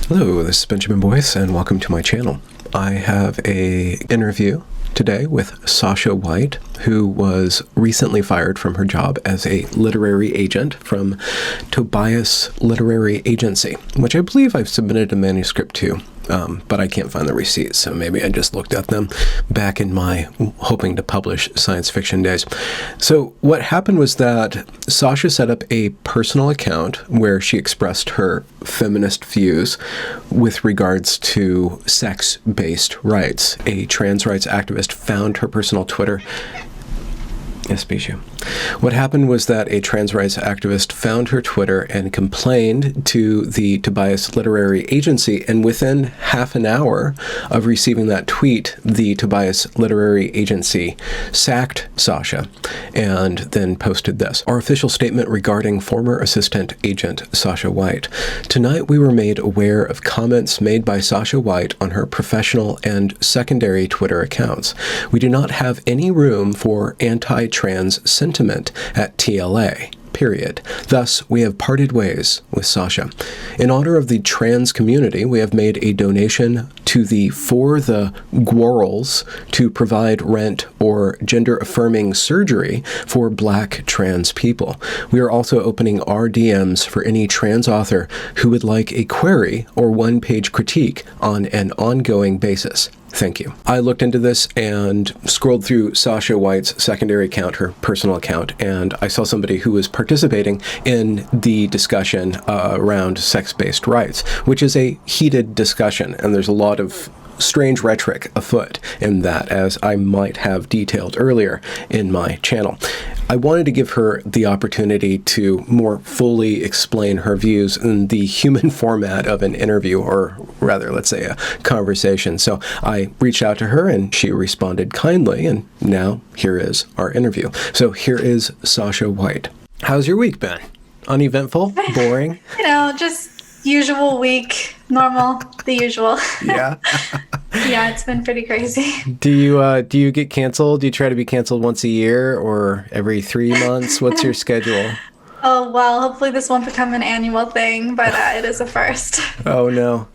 Hello, this is Benjamin Boyce, and welcome to my channel. I have an interview today with Sasha White, who was recently fired from her job as a literary agent from Tobias Literary Agency, which I believe I've submitted a manuscript to, but I can't find the receipts, so maybe I just looked at them back in my hoping to publish science fiction days. So what happened was that Sasha set up a personal account where she expressed her feminist views with regards to sex-based rights. A trans rights activist found her personal Twitter. Yes, Bijou. What happened was that a trans rights activist found her Twitter and complained to the Tobias Literary Agency, and within half an hour of receiving that tweet, the Tobias Literary Agency sacked Sasha and then posted this. Our official statement regarding former assistant agent Sasha White. Tonight we were made aware of comments made by Sasha White on her professional and secondary Twitter accounts. We do not have any room for anti-trans sentiment at TLA, period. Thus, we have parted ways with Sasha. In honor of the trans community, we have made a donation to the For the Gwirls to provide rent or gender-affirming surgery for Black trans people. We are also opening our DMs for any trans author who would like a query or one-page critique on an ongoing basis. Thank you. I looked into this and scrolled through Sasha White's secondary account, her personal account, and I saw somebody who was participating in the discussion around sex-based rights, which is a heated discussion, and there's a lot of strange rhetoric afoot in that, as I might have detailed earlier in my channel. I wanted to give her the opportunity to more fully explain her views in the human format of an interview, or rather, let's say a conversation. So I reached out to her and she responded kindly, and now here is our interview. So here is Sasha White. How's your week been? Uneventful? Boring? Just usual week, normal, the usual. Yeah. Yeah, it's been pretty crazy. Do you get canceled? Do you try to be canceled once a year or every 3 months? What's your schedule? Oh, well, hopefully this won't become an annual thing, but it is a first. Oh, no.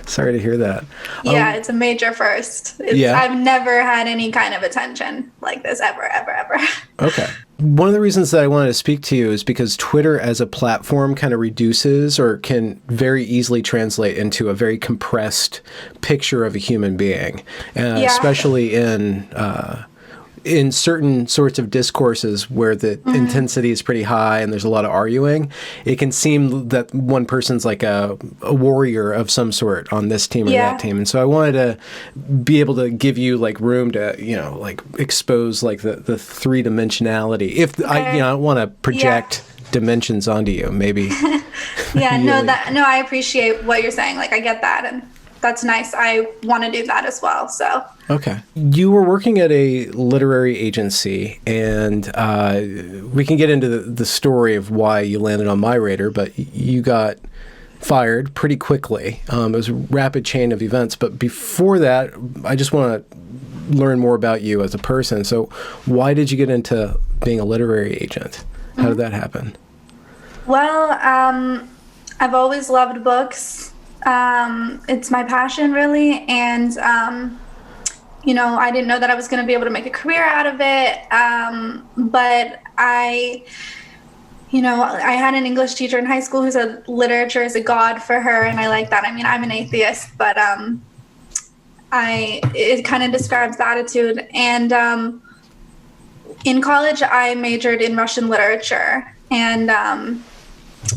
Sorry to hear that. Yeah, it's a major first. I've never had any kind of attention like this ever, ever, ever. Okay. One of the reasons that I wanted to speak to you is because Twitter as a platform kind of reduces or can very easily translate into a very compressed picture of a human being, especially in certain sorts of discourses where the intensity is pretty high and there's a lot of arguing. It can seem that one person's like a warrior of some sort on this team or that team. And so I wanted to be able to give you like room to, expose like the three-dimensionality. If I don't want to project dimensions onto you, maybe. I appreciate what you're saying. Like, I get that. And that's nice. I want to do that as well. So. Okay. You were working at a literary agency, and we can get into the story of why you landed on my radar, but you got fired pretty quickly. It was a rapid chain of events. But before that, I just want to learn more about you as a person. So why did you get into being a literary agent? How did that happen? Well, I've always loved books. It's my passion, really, and I didn't know that I was going to be able to make a career out of it, but I had an English teacher in high school who said literature is a god for her, and I like that. I mean, I'm an atheist, but it kind of describes the attitude. And in college, I majored in Russian literature, and I'm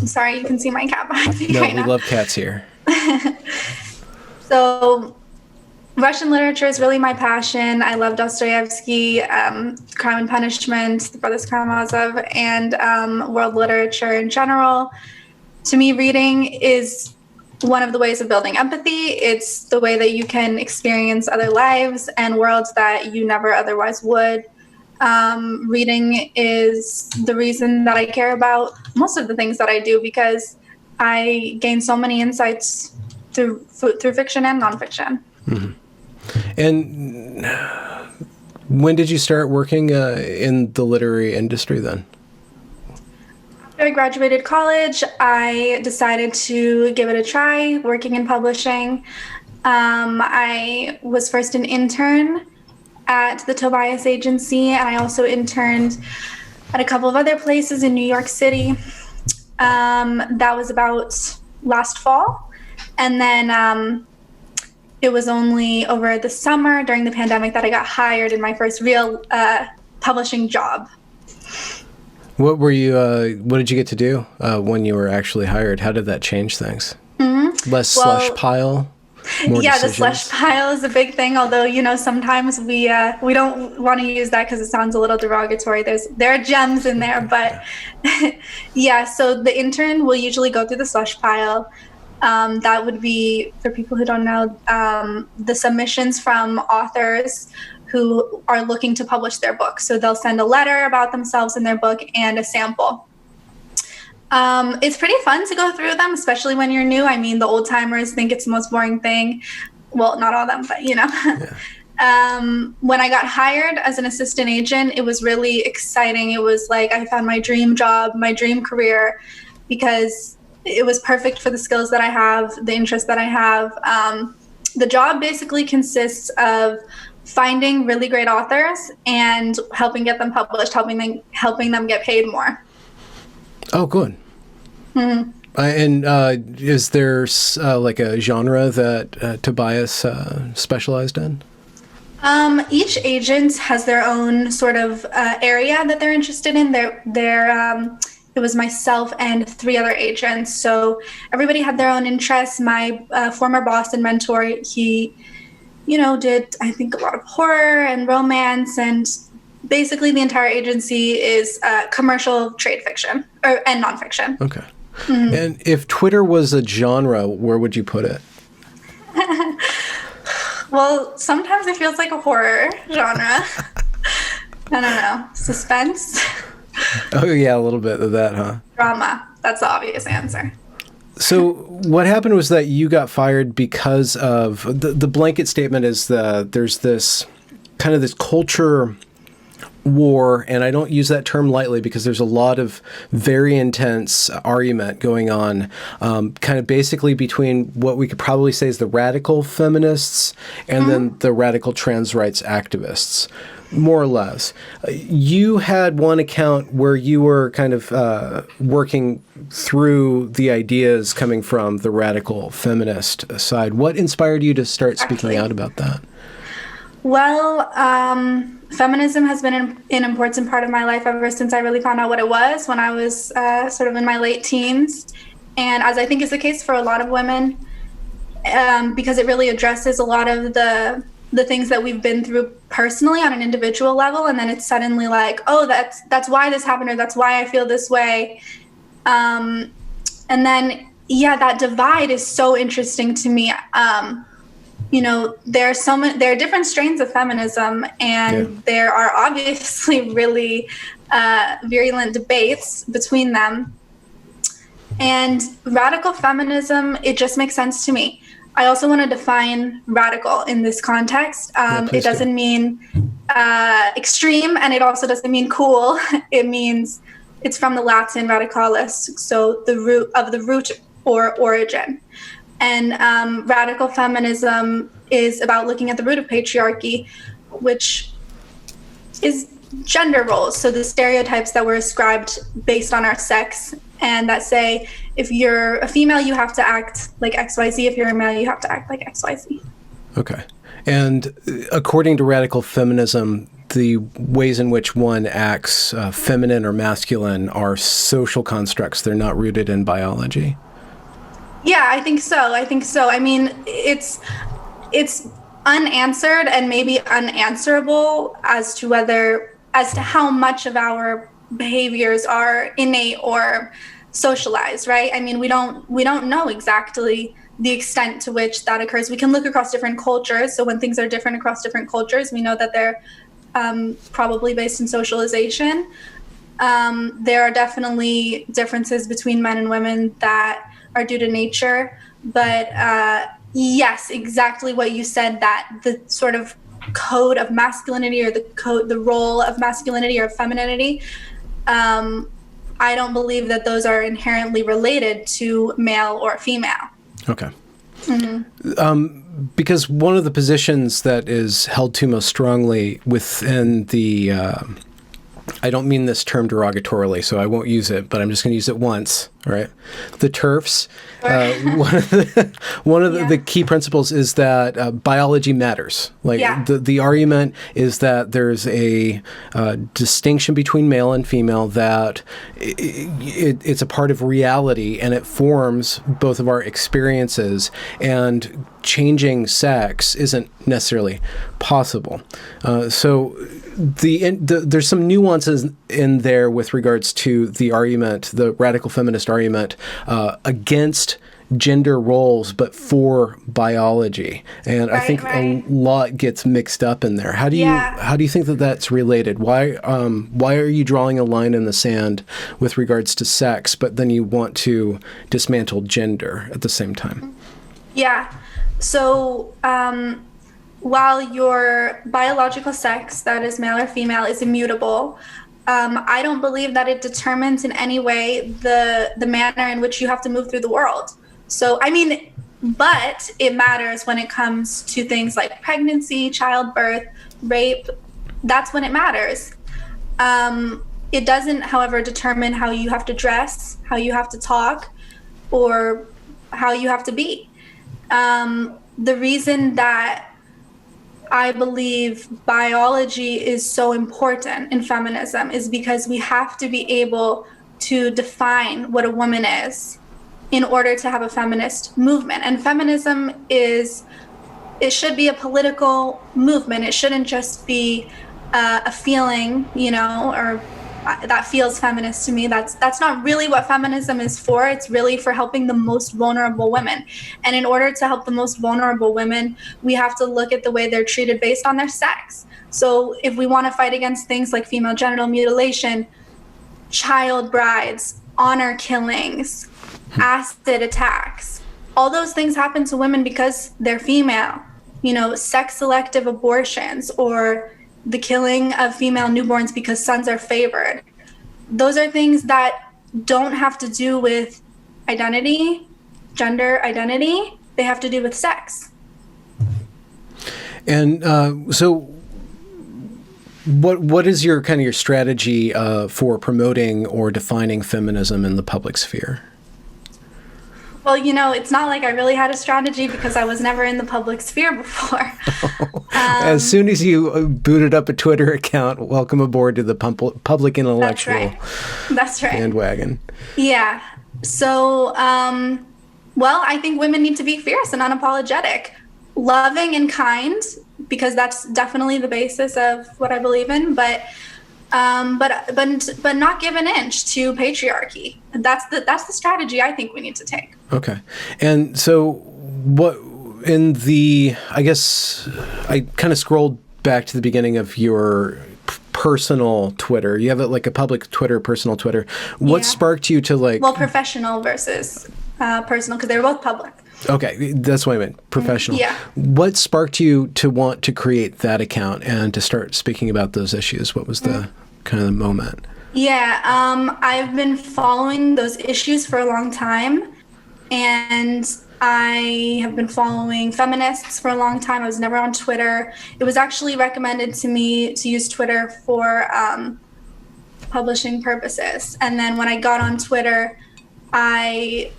sorry, you can see my cat behind me right now. No, we love cats here. So Russian literature is really my passion. I love Dostoyevsky, Crime and Punishment, The Brothers Karamazov, and world literature in general. To me, reading is one of the ways of building empathy. It's the way that you can experience other lives and worlds that you never otherwise would. Reading is the reason that I care about most of the things that I do, because I gain so many insights through fiction and nonfiction. Mm-hmm. And when did you start working in the literary industry then? I graduated college, I decided to give it a try, working in publishing. I was first an intern at the Tobias agency, and I also interned at a couple of other places in New York City. That was about last fall. And then it was only over the summer during the pandemic that I got hired in my first real publishing job. What did you get to do when you were actually hired? How did that change things? Less slush pile? More yeah, decisions? The slush pile is a big thing, although, sometimes we don't want to use that because it sounds a little derogatory. There are gems in there, but yeah, so the intern will usually go through the slush pile. That would be, for people who don't know, the submissions from authors who are looking to publish their book. So they'll send a letter about themselves in their book and a sample. It's pretty fun to go through them, especially when you're new. I mean, the old timers think it's the most boring thing. Well, not all of them, but Yeah. When I got hired as an assistant agent, it was really exciting. It was like I found my dream job, my dream career, because it was perfect for the skills that I have, the interests that I have. The job basically consists of finding really great authors and helping get them published, helping them get paid more. Oh, good. Mm-hmm. And is there like a genre that Tobias specialized in? Each agent has their own sort of area that they're interested in. It was myself and 3 other agents, so everybody had their own interests. My former boss and mentor, he, did, I think, a lot of horror and romance, and basically the entire agency is commercial trade fiction and nonfiction. Okay. Mm-hmm. And if Twitter was a genre, where would you put it? Well, sometimes it feels like a horror genre. I don't know. Suspense? Oh, yeah, a little bit of that, huh? Drama. That's the obvious answer. So what happened was that you got fired because of the blanket statement is there's this kind of this culture war, and I don't use that term lightly because there's a lot of very intense argument going on, kind of basically between what we could probably say is the radical feminists and then the radical trans rights activists, more or less. You had one account where you were kind of working through the ideas coming from the radical feminist side. What inspired you to start speaking out about that? Well, feminism has been an important part of my life ever since I really found out what it was when I was sort of in my late teens. And as I think is the case for a lot of women, because it really addresses a lot of the things that we've been through personally on an individual level. And then it's suddenly like, oh, that's why this happened, or that's why I feel this way. And then, yeah, that divide is so interesting to me. There are different strains of feminism, and there are obviously really virulent debates between them. And radical feminism, it just makes sense to me. I also want to define radical in this context. It doesn't mean extreme, and it also doesn't mean cool. It means, it's from the Latin radicalis, so the root or origin. And radical feminism is about looking at the root of patriarchy, which is gender roles. So the stereotypes that were ascribed based on our sex, and that say, if you're a female, you have to act like XYZ. If you're a male, you have to act like XYZ. Okay. And according to radical feminism, the ways in which one acts feminine or masculine are social constructs. They're not rooted in biology. Yeah, I think so. I mean, it's unanswered and maybe unanswerable as to how much of our behaviors are innate or socialized, right? I mean, we don't know exactly the extent to which that occurs. We can look across different cultures. So when things are different across different cultures, we know that they're probably based in socialization. There are definitely differences between men and women that are due to nature, but yes, exactly what you said, that the sort of code of masculinity or the role of masculinity or femininity, I don't believe that those are inherently related to male or female. Okay. Because one of the positions that is held to most strongly within the, I don't mean this term derogatorily, so I won't use it, but I'm just going to use it once, all right? The TERFs, one of the key principles is that biology matters. Like the argument is that there's a distinction between male and female, that it's a part of reality and it forms both of our experiences, and changing sex isn't necessarily possible. So there's some nuances in there with regards to the argument, the radical feminist argument against gender roles, but for biology. And I think a lot gets mixed up in there. How do you think that that's related? Why are you drawing a line in the sand with regards to sex, but then you want to dismantle gender at the same time? Yeah. So while your biological sex, that is male or female, is immutable, I don't believe that it determines in any way the manner in which you have to move through the world. So, I mean, but it matters when it comes to things like pregnancy, childbirth, rape. That's when it matters. It doesn't, however, determine how you have to dress, how you have to talk, or how you have to be. The reason that I believe biology is so important in feminism is because we have to be able to define what a woman is in order to have a feminist movement. And feminism it should be a political movement. It shouldn't just be a feeling, or that feels feminist to me. That's not really what feminism is for. It's really for helping the most vulnerable women. And in order to help the most vulnerable women, we have to look at the way they're treated based on their sex. So if we want to fight against things like female genital mutilation, child brides, honor killings, acid attacks, all those things happen to women because they're female. Sex selective abortions, or the killing of female newborns because sons are favored. Those are things that don't have to do with identity, gender identity. They have to do with sex. And so what is your kind of your strategy for promoting or defining feminism in the public sphere? Well, it's not like I really had a strategy because I was never in the public sphere before. As soon as you booted up a Twitter account, welcome aboard to the public intellectual bandwagon. Yeah. So, I think women need to be fierce and unapologetic, loving and kind, because that's definitely the basis of what I believe in, but not give an inch to patriarchy. That's the strategy I think we need to take. Okay. And so I guess I kind of scrolled back to the beginning of your personal Twitter. You have like a public Twitter, personal Twitter. What sparked you to professional versus personal, because they were both public. Okay, that's what I meant, professional. Yeah. What sparked you to want to create that account and to start speaking about those issues? What was the kind of the moment? Yeah, I've been following those issues for a long time, and I have been following feminists for a long time. I was never on Twitter. It was actually recommended to me to use Twitter for publishing purposes. And then when I got on Twitter, I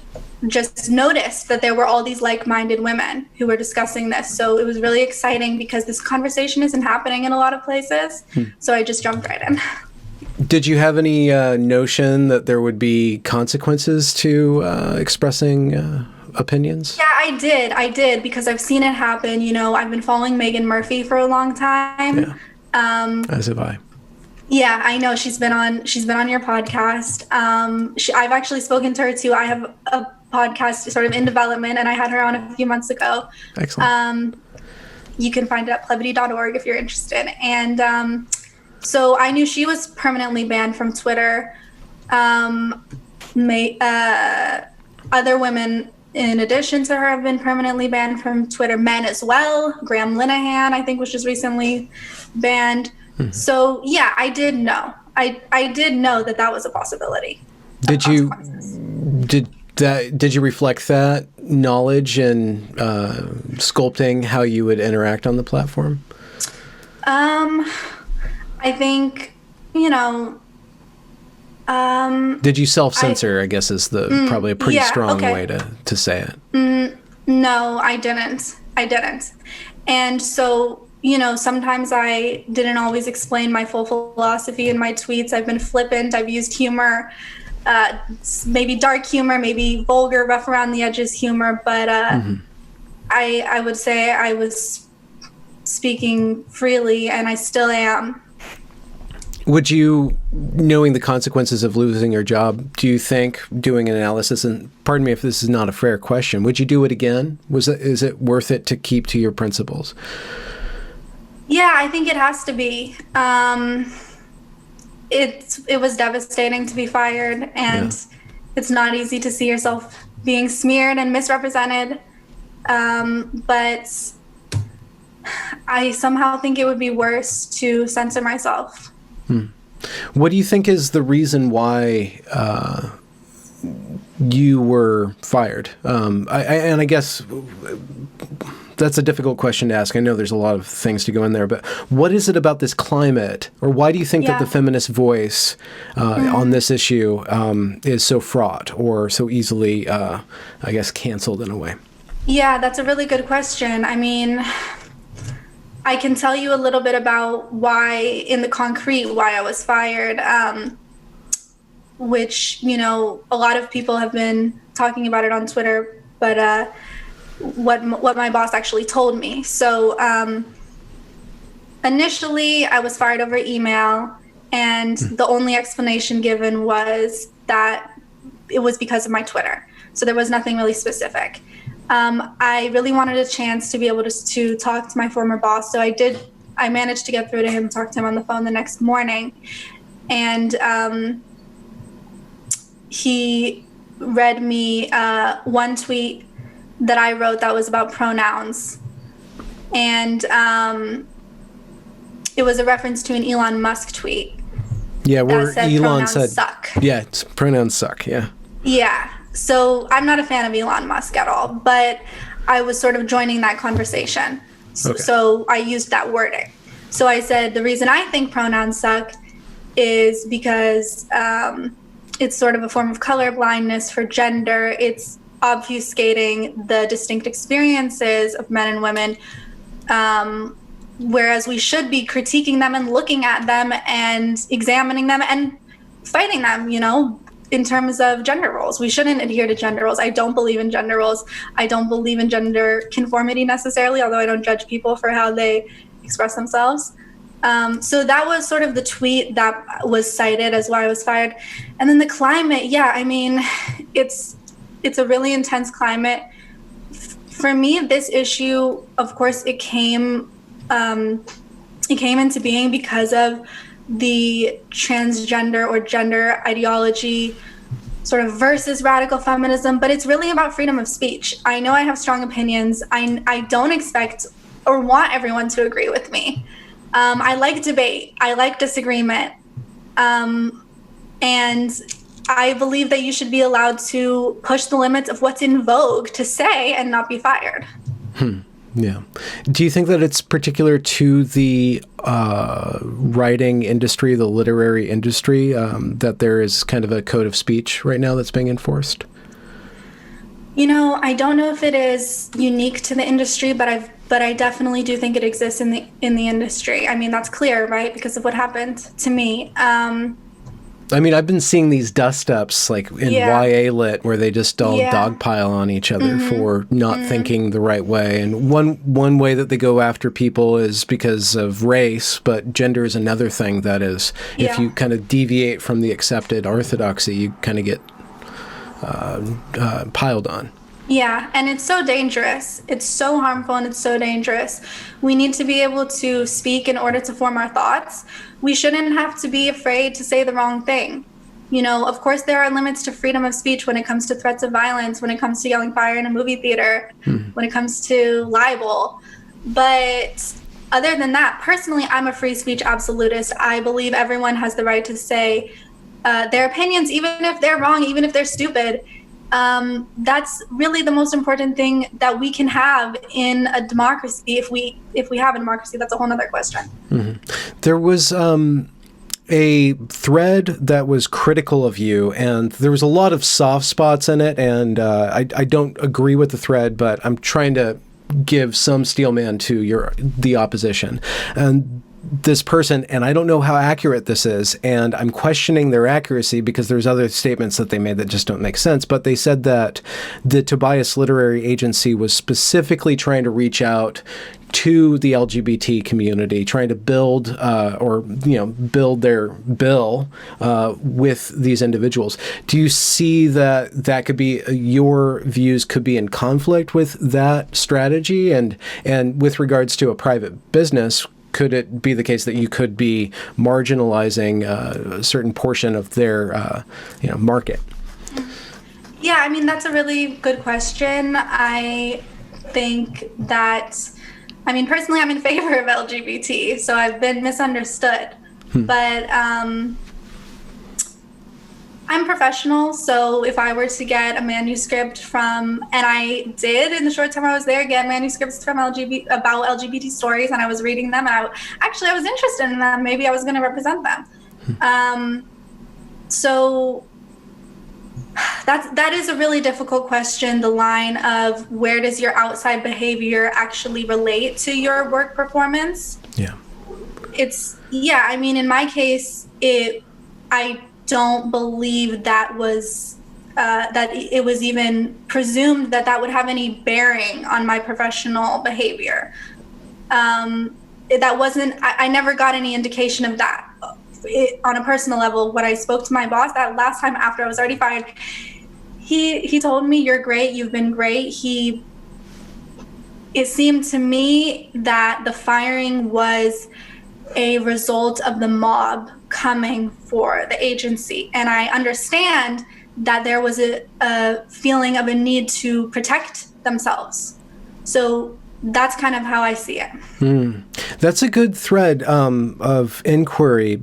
just noticed that there were all these like-minded women who were discussing this. So it was really exciting because this conversation isn't happening in a lot of places. So I just jumped right in. Did you have any notion that there would be consequences to expressing opinions? Yeah, I did because I've seen it happen. I've been following Megan Murphy for a long time. Yeah. As have I. Yeah, I know she's been on your podcast. I've actually spoken to her too. I have a podcast sort of in development, and I had her on a few months ago. Excellent. You can find it at plebity.org if you're interested. And so I knew she was permanently banned from Twitter. Other women in addition to her have been permanently banned from Twitter. Men as well. Graham Linehan, I think, was just recently banned. So yeah, I did know. I did know that was a possibility. Did you did you reflect that knowledge in sculpting how you would interact on the platform? I think, you know, did you self-censor, I guess is the probably a pretty strong way to say it. No, I didn't. And so, you know, sometimes I didn't always explain my full philosophy in my tweets. I've been flippant. I've used humor, maybe dark humor, maybe vulgar, rough around the edges humor. But I would say I was speaking freely, and I still am. Would you, knowing the consequences of losing your job, do you think doing an analysis, and pardon me if this is not a fair question, would you do it again? Is it worth it to keep to your principles? Yeah, I think it has to be. It was devastating to be fired, and it's not easy to see yourself being smeared and misrepresented. But I somehow think it would be worse to censor myself. What do you think is the reason why you were fired? And I guess that's a difficult question to ask. I know there's a lot of things to go in there, but what is it about this climate, or why do you think that the feminist voice on this issue is so fraught or so easily, I guess, canceled in a way? Yeah, that's a really good question. I mean, I can tell you a little bit about why, in the concrete, why I was fired, which, you know, a lot of people have been talking about it on Twitter, but what my boss actually told me. So initially, I was fired over email, and the only explanation given was that it was because of my Twitter. So there was nothing really specific. I really wanted a chance to be able to talk to my former boss. So I managed to get through to him, talk to him on the phone the next morning. And he read me one tweet that I wrote that was about pronouns. And it was a reference to an Elon Musk tweet. Yeah, where Elon said, suck. Yeah, pronouns suck, yeah. Yeah. So I'm not a fan of Elon Musk at all, but I was sort of joining that conversation. So I used that wording. So I said, the reason I think pronouns suck is because it's sort of a form of color blindness for gender. It's obfuscating the distinct experiences of men and women, whereas we should be critiquing them and looking at them and examining them and fighting them, you know, in terms of gender roles. We shouldn't adhere to gender roles. I don't believe in gender roles. I don't believe in gender conformity necessarily, although I don't judge people for how they express themselves. So that was sort of the tweet that was cited as why I was fired. And then the climate, yeah, I mean, it's a really intense climate. For me, this issue, of course, it came into being because of the transgender or gender ideology sort of versus radical feminism, but it's really about freedom of speech. I know I have strong opinions. I don't expect or want everyone to agree with me. I like debate. I like disagreement. And I believe that you should be allowed to push the limits of what's in vogue to say and not be fired. Yeah. Do you think that it's particular to the writing industry, the literary industry, that there is kind of a code of speech right now that's being enforced? You know, I don't know if it is unique to the industry, but I definitely do think it exists in the industry. I mean, that's clear, right? Because of what happened to me. I mean, I've been seeing these dust-ups like in YA Lit where they just all dogpile on each other for not thinking the right way. And one way that they go after people is because of race, but gender is another thing that is, if you kind of deviate from the accepted orthodoxy, you kind of get piled on. Yeah, and it's so dangerous. It's so harmful and it's so dangerous. We need to be able to speak in order to form our thoughts. We shouldn't have to be afraid to say the wrong thing. You know, of course, there are limits to freedom of speech when it comes to threats of violence, when it comes to yelling fire in a movie theater, when it comes to libel. But other than that, personally, I'm a free speech absolutist. I believe everyone has the right to say their opinions, even if they're wrong, even if they're stupid. That's really the most important thing that we can have in a democracy. If we have a democracy, that's a whole nother question. Mm-hmm. There was a thread that was critical of you, and there was a lot of soft spots in it, and I don't agree with the thread, but I'm trying to give some steel man to the opposition. And this person, and I don't know how accurate this is, and I'm questioning their accuracy because there's other statements that they made that just don't make sense, but they said that the Tobias Literary Agency was specifically trying to reach out to the LGBT community, trying to build build their bill with these individuals. Do you see that could be, your views could be in conflict with that strategy? And with regards to a private business, could it be the case that you could be marginalizing a certain portion of their market? Yeah, I mean, that's a really good question. I think that, personally, I'm in favor of LGBT, so I've been misunderstood. But I'm professional, so if I were to get a manuscript from, and I did in the short time I was there, get manuscripts from about LGBT stories, and I was reading them, and I was interested in them. Maybe I was going to represent them. So that is a really difficult question, the line of where does your outside behavior actually relate to your work performance? Yeah. In my case, I don't believe that was that it was even presumed that would have any bearing on my professional behavior. That wasn't, I never got any indication of that. On a personal level, when I spoke to my boss that last time after I was already fired, he told me, "You're great, you've been great." It seemed to me that the firing was a result of the mob coming for the agency. And I understand that there was a feeling of a need to protect themselves. So that's kind of how I see it. That's a good thread of inquiry.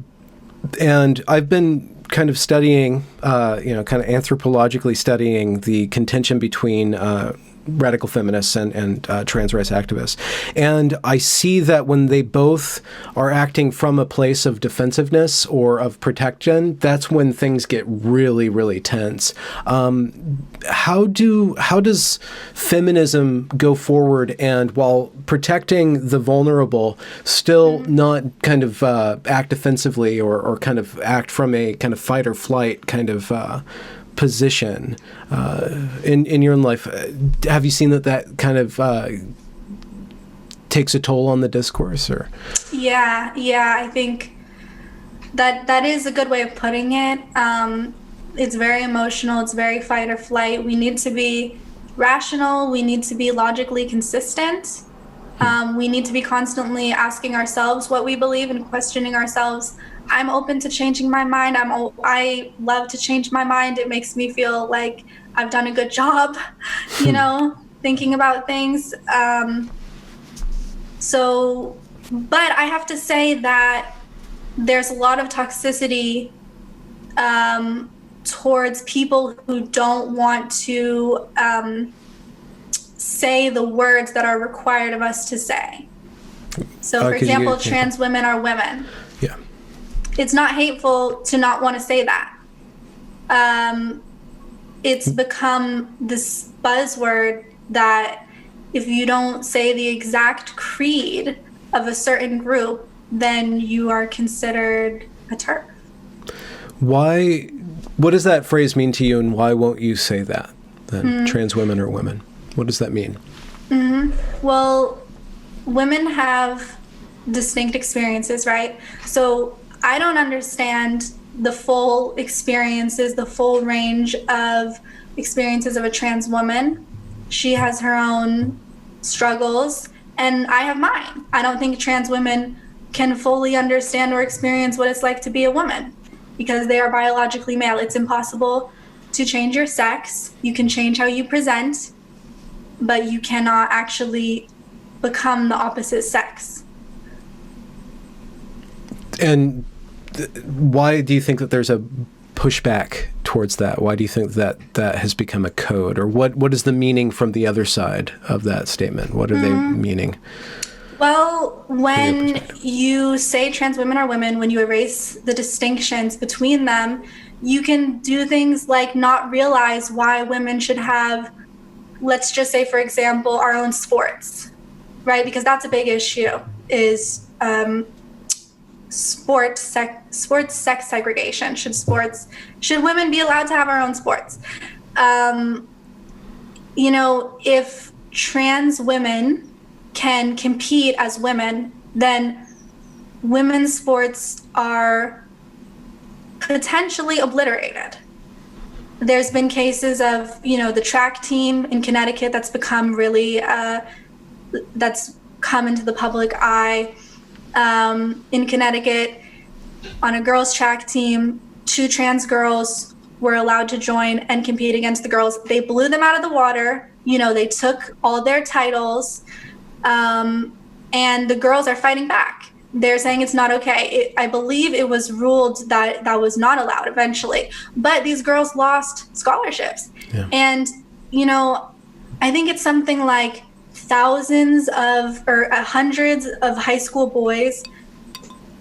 And I've been kind of studying, kind of anthropologically studying the contention between radical feminists and trans rights activists. And I see that when they both are acting from a place of defensiveness or of protection, that's when things get really, really tense. How does feminism go forward, and while protecting the vulnerable, still not kind of act defensively or kind of act from a kind of fight or flight kind of position in your own life? Have you seen that kind of takes a toll on the discourse? Or yeah, I think that is a good way of putting it. It's very emotional, it's very fight or flight. We need to be rational, we need to be logically consistent. We need to be constantly asking ourselves what we believe and questioning ourselves. I'm open to changing my mind. I love to change my mind. It makes me feel like I've done a good job, thinking about things. But I have to say that there's a lot of toxicity towards people who don't want to say the words that are required of us to say. So, for example, trans women are women. Yeah. It's not hateful to not want to say that. It's become this buzzword that if you don't say the exact creed of a certain group, then you are considered a TERF. Why? What does that phrase mean to you, and why won't you say that? Then trans women are women. What does that mean? Well, women have distinct experiences, right? So I don't understand the full experiences, the full range of experiences of a trans woman. She has her own struggles, and I have mine. I don't think trans women can fully understand or experience what it's like to be a woman because they are biologically male. It's impossible to change your sex. You can change how you present, but you cannot actually become the opposite sex. And why do you think that there's a pushback towards that? Why do you think that that has become a code? Or what is the meaning from the other side of that statement? What are they meaning? Well, when you say trans women are women, when you erase the distinctions between them, you can do things like not realize why women should have, let's just say, for example, our own sports, right? Because that's a big issue, is sports sex segregation. Should women be allowed to have our own sports? If trans women can compete as women, then women's sports are potentially obliterated. There's been cases of, the track team in Connecticut that's become really, that's come into the public eye. In Connecticut, on a girls' track team, 2 trans girls were allowed to join and compete against the girls. They blew them out of the water. They took all their titles. And the girls are fighting back. They're saying it's not okay. I believe it was ruled that that was not allowed eventually. But these girls lost scholarships. Yeah. And, I think it's something like hundreds of high school boys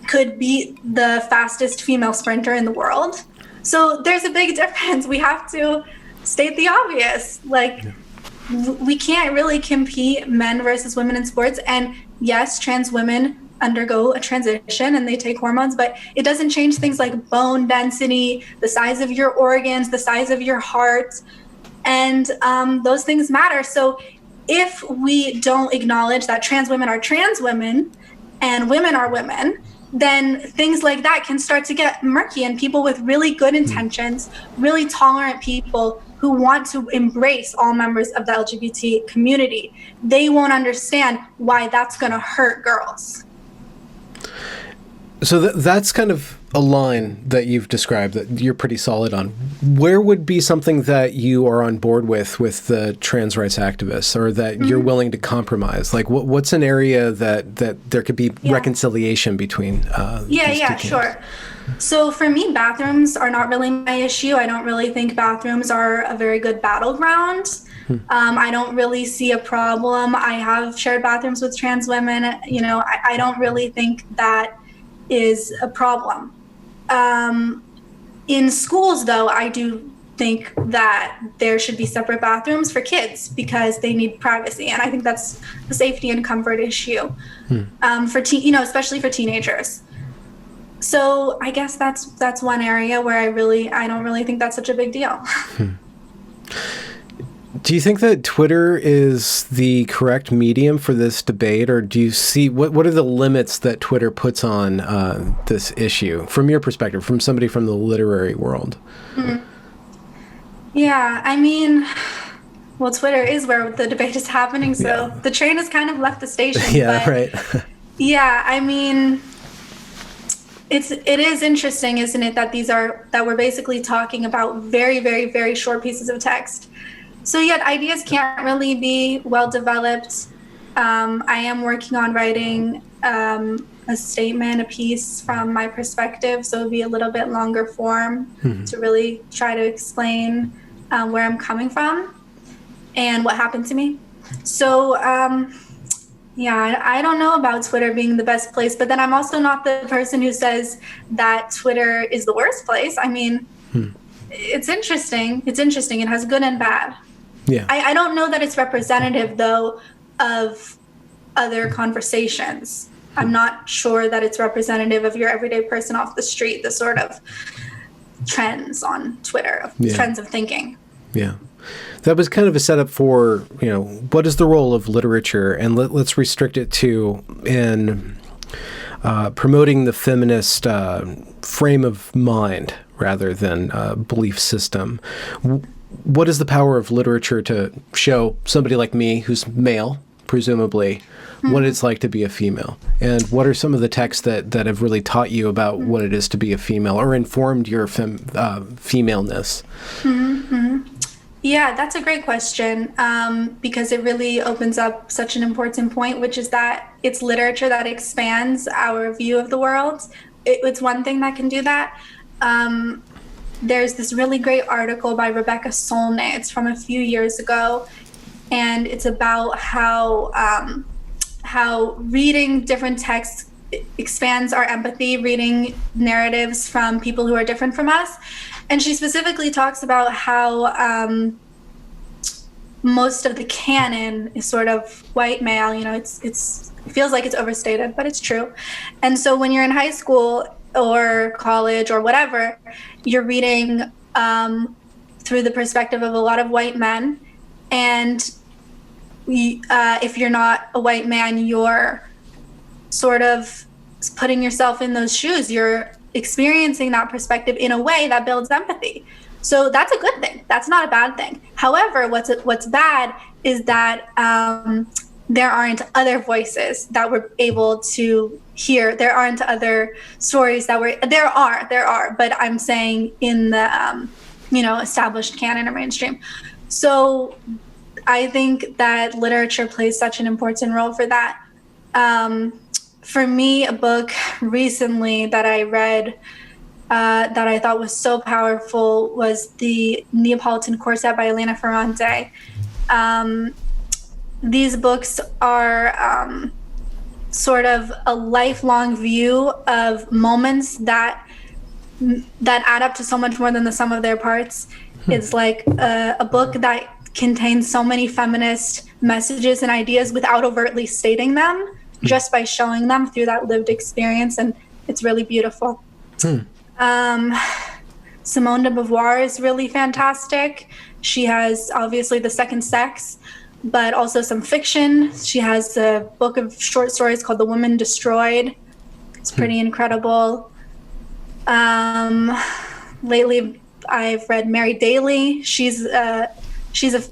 could beat the fastest female sprinter in the world. So there's a big difference. We have to state the obvious. We can't really compete men versus women in sports. And yes, trans women undergo a transition and they take hormones, but it doesn't change things like bone density, the size of your organs, the size of your heart. And those things matter. So if we don't acknowledge that trans women are trans women and women are women, then things like that can start to get murky, and people with really good intentions, really tolerant people who want to embrace all members of the LGBT community, they won't understand why that's going to hurt girls. So that's kind of a line that you've described that you're pretty solid on. Where would be something that you are on board with the trans rights activists, or that you're willing to compromise? Like what's an area that there could be reconciliation between Sure. So for me, bathrooms are not really my issue. I don't really think bathrooms are a very good battleground. I don't really see a problem. I have shared bathrooms with trans women. I don't really think that is a problem. In schools, though, I do think that there should be separate bathrooms for kids because they need privacy, and I think that's a safety and comfort issue especially for teenagers. So I guess that's one area where I don't really think that's such a big deal. Do you think that Twitter is the correct medium for this debate, or do you see what are the limits that Twitter puts on this issue from your perspective, from somebody from the literary world? Yeah, I mean, well, Twitter is where the debate is happening, so the train has kind of left the station. Yeah, right. Yeah, I mean, it is interesting, isn't it, that that we're basically talking about very, very, very short pieces of text. So yet ideas can't really be well developed. I am working on writing a statement, a piece from my perspective, so it'll be a little bit longer form to really try to explain where I'm coming from and what happened to me. So I don't know about Twitter being the best place, but then I'm also not the person who says that Twitter is the worst place. I mean, it's interesting. It's interesting. It has good and bad. Yeah. I don't know that it's representative, though, of other conversations. I'm not sure that it's representative of your everyday person off the street, the sort of trends on Twitter, trends of thinking. Yeah. That was kind of a setup for, what is the role of literature? And let's restrict it to in promoting the feminist frame of mind rather than belief system. What is the power of literature to show somebody like me, who's male, presumably, what it's like to be a female? And what are some of the texts that have really taught you about what it is to be a female, or informed your femaleness? Yeah, that's a great question, because it really opens up such an important point, which is that it's literature that expands our view of the world. It's one thing that can do that. there's this really great article by Rebecca Solnit. It's from a few years ago, and it's about how reading different texts expands our empathy, reading narratives from people who are different from us. And she specifically talks about how most of the canon is sort of white male. You know, it feels like it's overstated, but it's true. And so when you're in high school or college or whatever, you're reading through the perspective of a lot of white men. And if you're not a white man, you're sort of putting yourself in those shoes. You're experiencing that perspective in a way that builds empathy. So that's a good thing. That's not a bad thing. However, what's bad is that there aren't other voices that we're able to hear. There aren't other stories that there are, but I'm saying in the established canon or mainstream. So I think that literature plays such an important role for that. For me, a book recently that I read that I thought was so powerful was the Neapolitan Quartet by Elena Ferrante. These books are sort of a lifelong view of moments that add up to so much more than the sum of their parts. It's like a book that contains so many feminist messages and ideas without overtly stating them, just by showing them through that lived experience, and it's really beautiful. Simone de Beauvoir is really fantastic. She has obviously The Second Sex, but also some fiction. She has a book of short stories called The Woman Destroyed. It's pretty incredible. Lately, I've read Mary Daly. She's a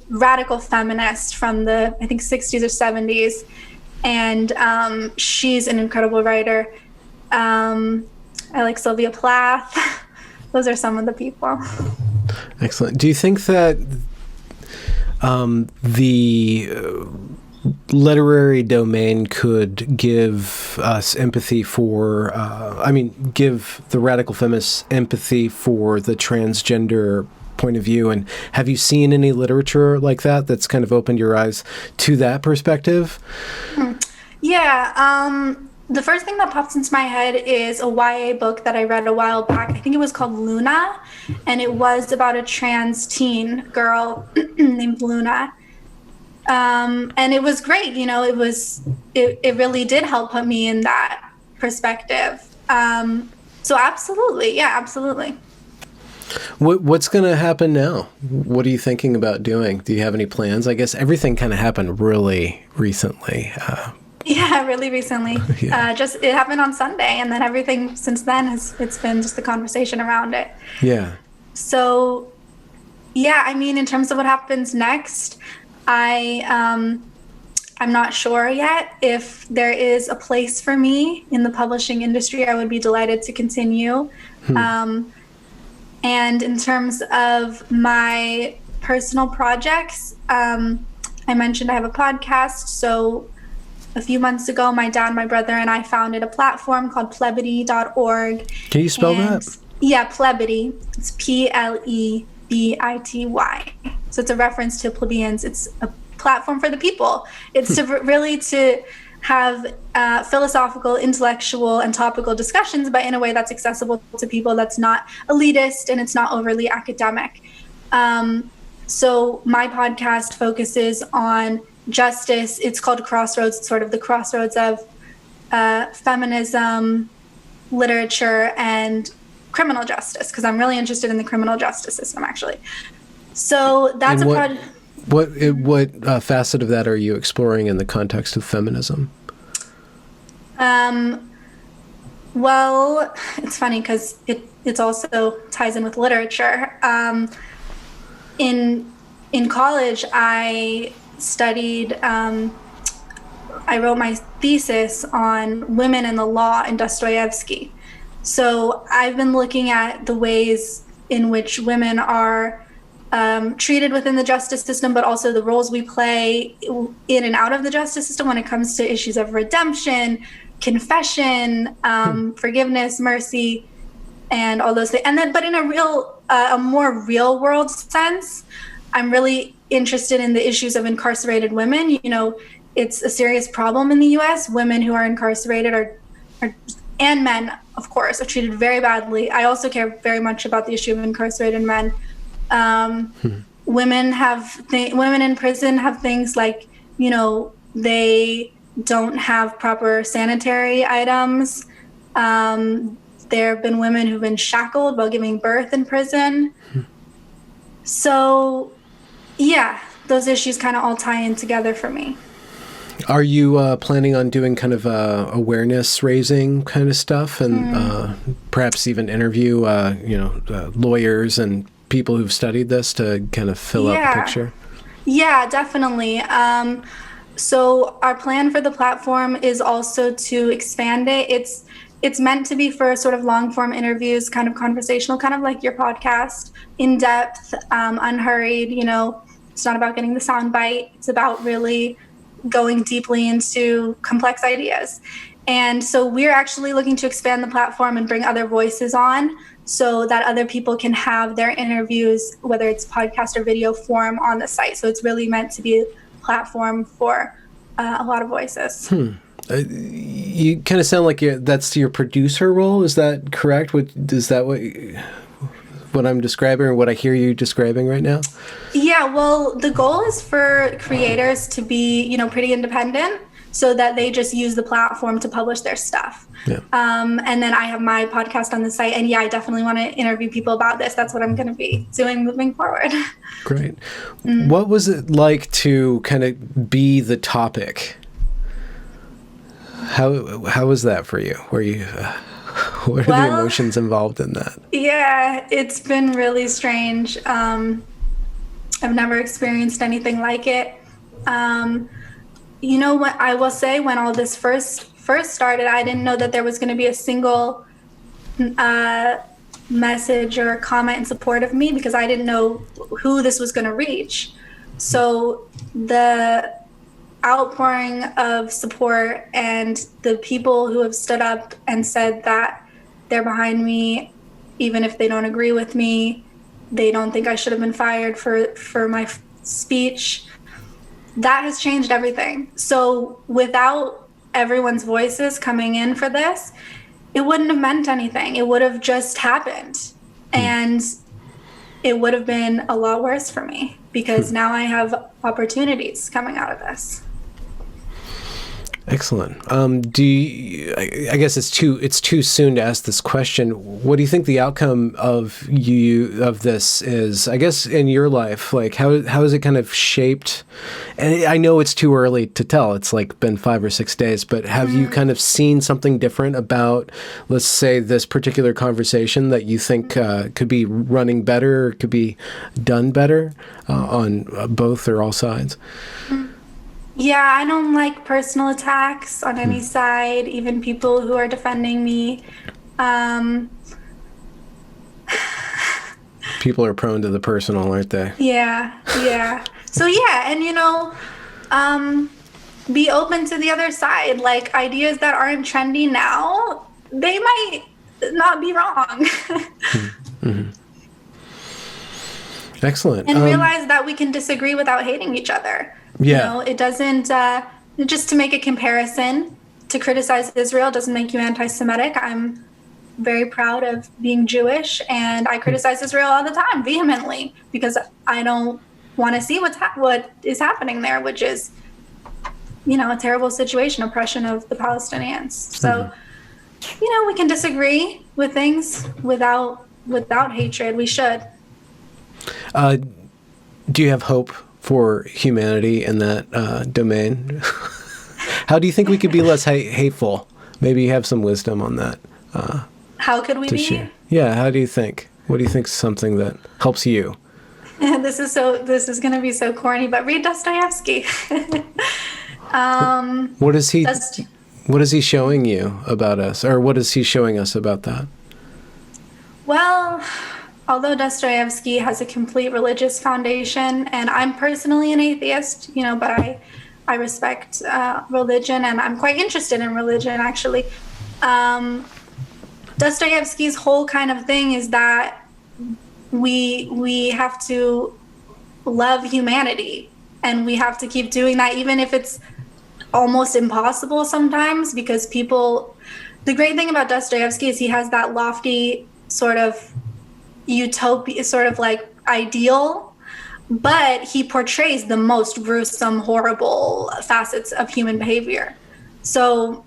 radical feminist from the, I think, 60s or 70s. And she's an incredible writer. I like Sylvia Plath. Those are some of the people. Excellent. Do you think that the literary domain could give us empathy for, give the radical feminists empathy for the transgender point of view? And have you seen any literature like that that's kind of opened your eyes to that perspective? Yeah. The first thing that pops into my head is a YA book that I read a while back. I think it was called Luna, and it was about a trans teen girl named Luna. And it was great. You know, it really did help put me in that perspective. So absolutely. Yeah, absolutely. What's going to happen now? What are you thinking about doing? Do you have any plans? I guess everything kind of happened really recently. Yeah, really recently. Yeah. It happened on Sunday, and then everything since then it's been just the conversation around it. Yeah. So, yeah, I mean, in terms of what happens next, I'm not sure yet. If there is a place for me in the publishing industry, I would be delighted to continue. And in terms of my personal projects, I mentioned I have a podcast. So a few months ago, my dad, my brother, and I founded a platform called plebity.org. Can you spell that? Yeah, plebity. It's Plebity. So it's a reference to plebeians. It's a platform for the people. It's to have philosophical, intellectual, and topical discussions, but in a way that's accessible to people, that's not elitist, and it's not overly academic. So my podcast focuses on justice. It's called Crossroads. It's sort of the crossroads of feminism, literature, and criminal justice, because I'm really interested in the criminal justice system, actually. So that's What facet of that are you exploring in the context of feminism? Well, it's funny because it also ties in with literature. In college, I studied, I wrote my thesis on women in the law in Dostoyevsky. So I've been looking at the ways in which women are treated within the justice system, but also the roles we play in and out of the justice system when it comes to issues of redemption, confession, forgiveness, mercy. and all those things. And then, but in a more real world sense, I'm really interested in the issues of incarcerated women. You know, it's a serious problem in the U.S. Women who are incarcerated are and men, of course, are treated very badly. I also care very much about the issue of incarcerated men. Women in prison have things like, you know, they don't have proper sanitary items. There have been women who've been shackled while giving birth in prison. So, yeah, those issues kind of all tie in together for me. Are you planning on doing kind of awareness raising kind of stuff, and perhaps even interview, lawyers and people who've studied this to kind of fill out the picture? Yeah, definitely. So our plan for the platform is also to expand it. It's meant to be for sort of long form interviews, kind of conversational, kind of like your podcast, in depth, unhurried. You know, it's not about getting the sound bite. It's about really going deeply into complex ideas. And so we're actually looking to expand the platform and bring other voices on so that other people can have their interviews, whether it's podcast or video form, on the site. So it's really meant to be a platform for a lot of voices. You kind of sound like that's your producer role. Is that correct? Is that what I'm describing, or what I hear you describing right now? Yeah, well, the goal is for creators to be, you know, pretty independent, so that they just use the platform to publish their stuff. Yeah. And then I have my podcast on the site, and I definitely want to interview people about this. That's what I'm going to be doing moving forward. Great. What was it like to kind of be the topic? How was that for you? Were you what are the emotions involved in that? Yeah, it's been really strange. I've never experienced anything like it. You know what I will say, when all this first started, I didn't know that there was going to be a single message or comment in support of me, because I didn't know who this was going to reach. So the outpouring of support and the people who have stood up and said that they're behind me, even if they don't agree with me, they don't think I should have been fired for my speech, that has changed everything. So without everyone's voices coming in for this, it wouldn't have meant anything. It would have just happened. And it would have been a lot worse for me, because now I have opportunities coming out of this. Excellent. I guess it's too soon to ask this question. What do you think the outcome of this is? I guess in your life, like how has it kind of shaped? And I know it's too early to tell. It's like been 5 or 6 days, but have you kind of seen something different about, let's say, this particular conversation that you think could be running better, or could be done better on both or all sides? Yeah, I don't like personal attacks on any side, even people who are defending me. People are prone to the personal, aren't they? Yeah. So and be open to the other side. Like, ideas that aren't trendy now, they might not be wrong. Excellent. And realize that we can disagree without hating each other. Yeah. You know, it doesn't, just to make a comparison, to criticize Israel doesn't make you anti-Semitic. I'm very proud of being Jewish, and I criticize Israel all the time, vehemently, because I don't want to see what is happening there, which is, a terrible situation, oppression of the Palestinians. So, we can disagree with things without hatred. We should. Do you have hope for humanity in that domain? How do you think we could be less hateful? Maybe you have some wisdom on that. How could we be? Share. Yeah, how do you think? What do you think is something that helps you? This is going to be so corny, but read Dostoyevsky. What is he showing you about us, or what is he showing us about that? Well, although Dostoyevsky has a complete religious foundation, and I'm personally an atheist, but I respect religion, and I'm quite interested in religion, actually. Dostoyevsky's whole kind of thing is that we have to love humanity, and we have to keep doing that, even if it's almost impossible sometimes, because the great thing about Dostoyevsky is he has that lofty sort of utopia, sort of like ideal, but he portrays the most gruesome, horrible facets of human behavior. So,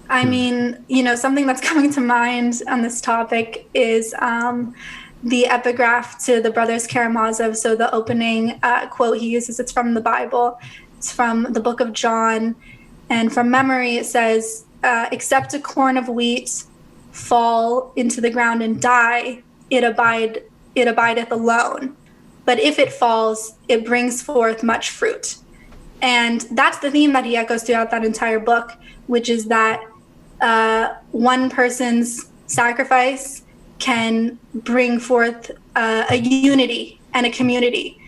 I mean, something that's coming to mind on this topic is the epigraph to the Brothers Karamazov. So the opening quote he uses, it's from the Bible. It's from the book of John. And from memory, it says, except a corn of wheat fall into the ground and die, it abideth alone. But if it falls, it brings forth much fruit. And that's the theme that he echoes throughout that entire book, which is that one person's sacrifice can bring forth a unity and a community.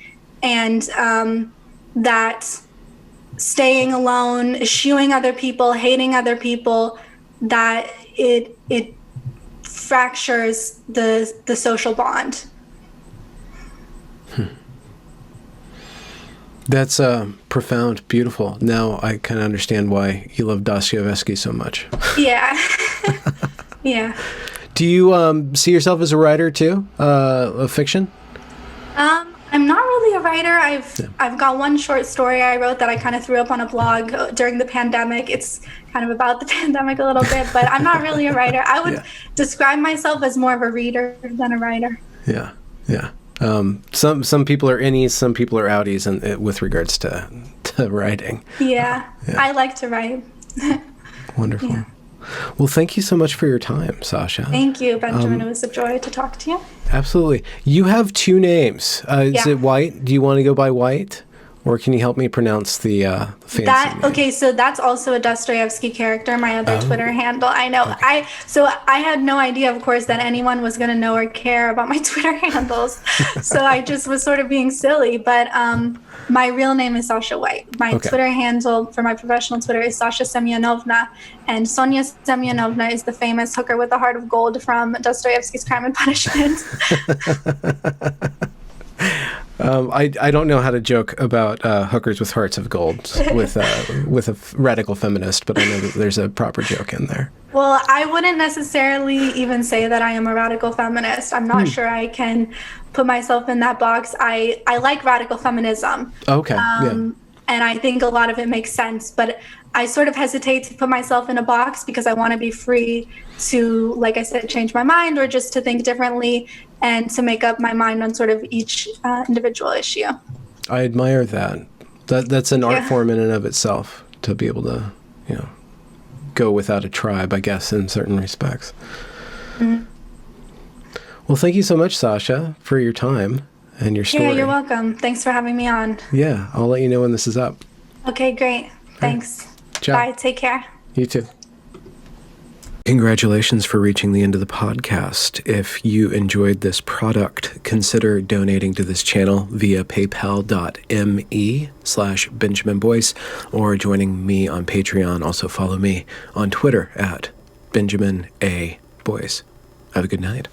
And that staying alone, eschewing other people, hating other people, that it fractures the social bond. That's profound, beautiful. Now I kind of understand why you love Dostoyevsky so much. Yeah. Yeah. Do you see yourself as a writer too, of fiction? I'm not really a writer. I've got one short story I wrote that I kind of threw up on a blog during the pandemic. It's kind of about the pandemic a little bit, but I'm not really a writer. I would describe myself as more of a reader than a writer. Yeah, yeah. Some people are innies, some people are outies, and with regards to writing. Yeah, I like to write. Wonderful. Yeah. Well, thank you so much for your time, Sasha. Thank you, Benjamin. It was a joy to talk to you. Absolutely. You have two names. Is it White? Do you want to go by White? Or can you help me pronounce the fancy name? Okay, so that's also a Dostoyevsky character, my other Twitter handle. I know. Okay. I had no idea, of course, that anyone was going to know or care about my Twitter handles. So I just was sort of being silly. But my real name is Sasha White. My Twitter handle for my professional Twitter is Sasha Semyonovna. And Sonia Semyonovna is the famous hooker with the heart of gold from Dostoyevsky's Crime and Punishment. I don't know how to joke about hookers with hearts of gold with a radical feminist, but I know that there's a proper joke in there. Well, I wouldn't necessarily even say that I am a radical feminist. I'm not sure I can put myself in that box. I like radical feminism. Okay. Yeah. And I think a lot of it makes sense, but I sort of hesitate to put myself in a box because I want to be free to, like I said, change my mind or just to think differently and to make up my mind on sort of each individual issue. I admire that. That's an art form in and of itself, to be able to, go without a tribe, I guess, in certain respects. Mm-hmm. Well, thank you so much, Sasha, for your time and your story. Yeah, you're welcome. Thanks for having me on. Yeah, I'll let you know when this is up. Okay, great. Thanks. Ciao. Bye. Take care. You too. Congratulations for reaching the end of the podcast. If you enjoyed this product, consider donating to this channel via paypal.me/Benjamin Boyce or joining me on Patreon. Also follow me on Twitter at Benjamin A. Boyce. Have a good night.